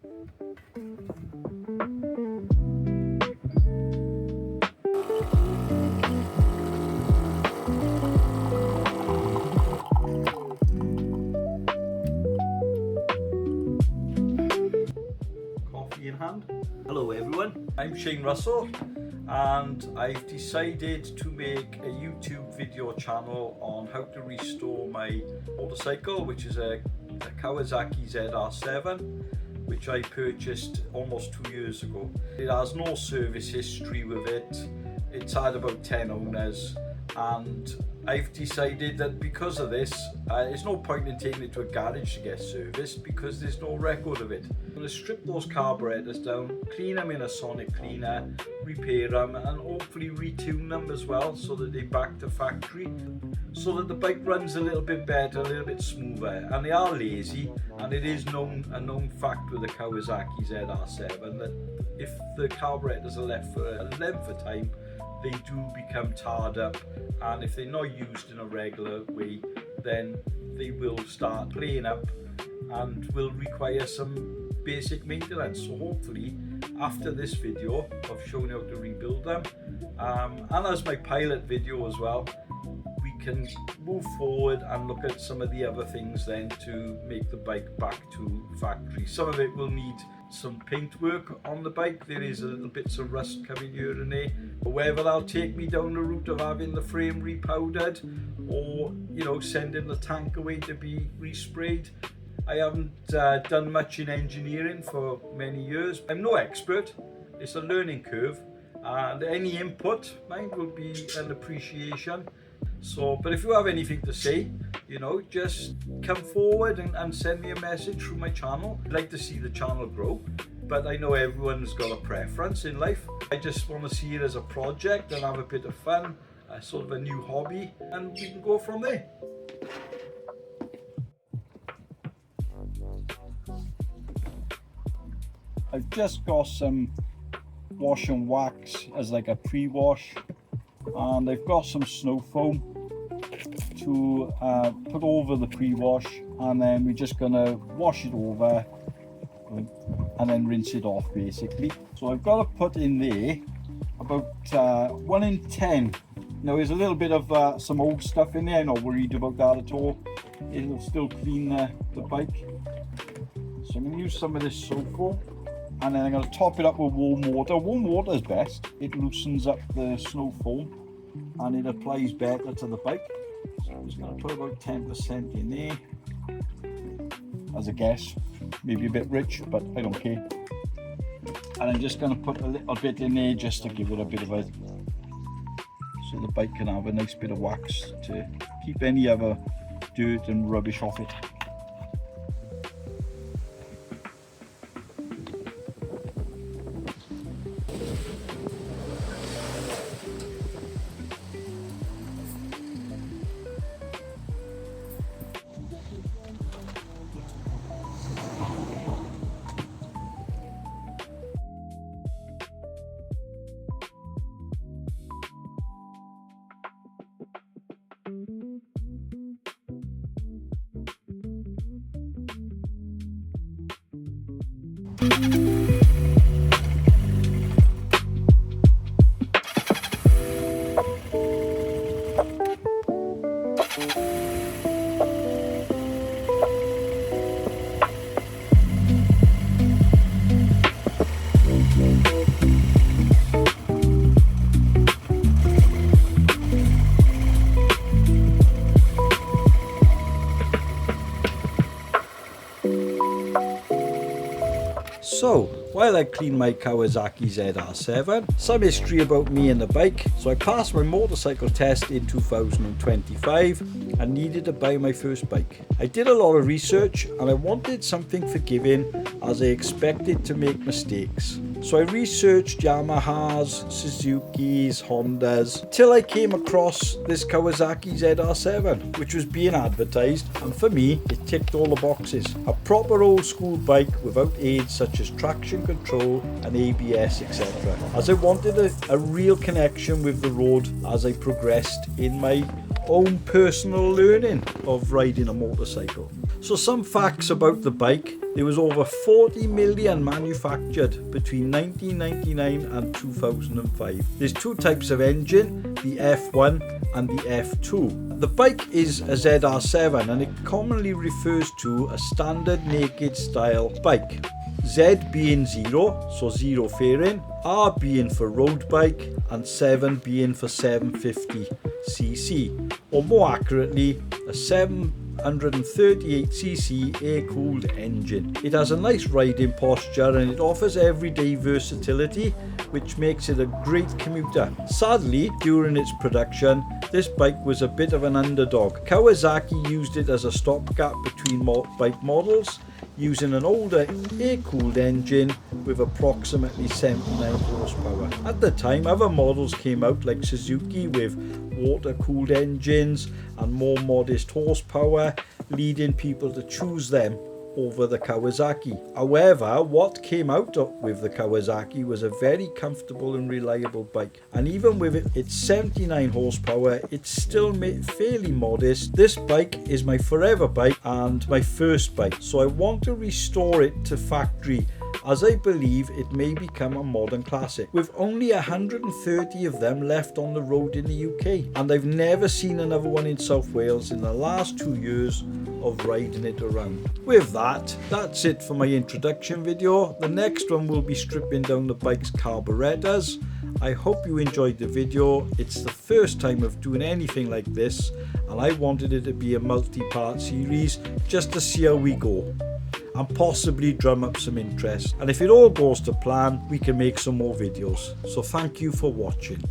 Coffee in hand. Hello everyone, I'm Shane Russell and I've decided to make a YouTube video channel on how to restore my motorcycle, which is a Kawasaki Zr7, which I purchased almost 2 years ago. It has no service history with it. It's had about 10 owners, and I've decided that because of this, there's no point in taking it to a garage to get serviced because there's no record of it. I'm going to strip those carburetors down, clean them in a sonic cleaner, repair them, and hopefully retune them as well so that they're back to factory, so that the bike runs a little bit better, a little bit smoother. And they are lazy, and it is a known fact with the Kawasaki Zr7 that if the carburetors are left for a length of time, they do become tarred up, and if they're not used in a regular way, then they will start playing up and will require some basic maintenance. So hopefully after this video of showing how to rebuild them, and as my pilot video as well, we can move forward and look at some of the other things then to make the bike back to factory. Some of it will need some paint work on the bike. There is a little bits of rust coming here and there, but whether that'll take me down the route of having the frame repowdered or, you know, sending the tank away to be resprayed, I haven't done much in engineering for many years. I'm no expert, it's a learning curve, and any input, mine will be an appreciation. So, but if you have anything to say, you know, just come forward and send me a message through my channel. I'd like to see the channel grow, but I know everyone's got a preference in life. I just want to see it as a project and have a bit of fun, sort of a new hobby, and we can go from there. I've just got some wash and wax as like a pre-wash, and I've got some snow foam to put over the pre-wash, and then we're just gonna wash it over and then rinse it off basically. So I've got to put in there about 1 in 10. Now there's a little bit of some old stuff in there. I'm not worried about that at all. It'll still clean the bike. So I'm going to use some of this soap foam, and then I'm going to top it up with warm water. Warm water is best. It loosens up the snow foam and it applies better to the bike. So I'm just going to put about 10% in there as a guess. Maybe a bit rich, but I don't care. And I'm just going to put a little bit in there just to give it a bit of a, so the bike can have a nice bit of wax to keep any other dirt and rubbish off it. So, while I clean my Kawasaki Zr7, some history about me and the bike. So I passed my motorcycle test in 2025 and needed to buy my first bike. I did a lot of research and I wanted something forgiving as I expected to make mistakes. So I researched Yamahas, Suzuki's, Hondas, till I came across this Kawasaki Zr7, which was being advertised, and for me, it ticked all the boxes. A proper old school bike without aids such as traction control and ABS, etc. As I wanted a real connection with the road as I progressed in my own personal learning of riding a motorcycle. So some facts about the bike. There was over 40 million manufactured between 1999 and 2005. There's two types of engine, the F1 and the F2. The bike is a ZR7 and it commonly refers to a standard naked style bike. Z being 0, so 0 fairing, R being for road bike, and 7 being for 750cc, or more accurately, a 738cc air-cooled engine. It has a nice riding posture and it offers everyday versatility, which makes it a great commuter. Sadly, during its production, this bike was a bit of an underdog. Kawasaki used it as a stopgap between bike models, using an older air-cooled engine with approximately 79 horsepower. At the time, other models came out like Suzuki with water-cooled engines and more modest horsepower, leading people to choose them over the Kawasaki. However, what came out with the Kawasaki was a very comfortable and reliable bike, and even with its 79 horsepower, it's still fairly modest. This bike is my forever bike and my first bike, so I want to restore it to factory, as I believe it may become a modern classic. With only 130 of them left on the road in the UK, and I've never seen another one in South Wales in the last 2 years of riding it around. With that's it for my introduction video. The next one will be stripping down the bike's carburetors. I hope you enjoyed the video. It's the first time of doing anything like this, and I wanted it to be a multi-part series just to see how we go and possibly drum up some interest. And if it all goes to plan, we can make some more videos. So thank you for watching.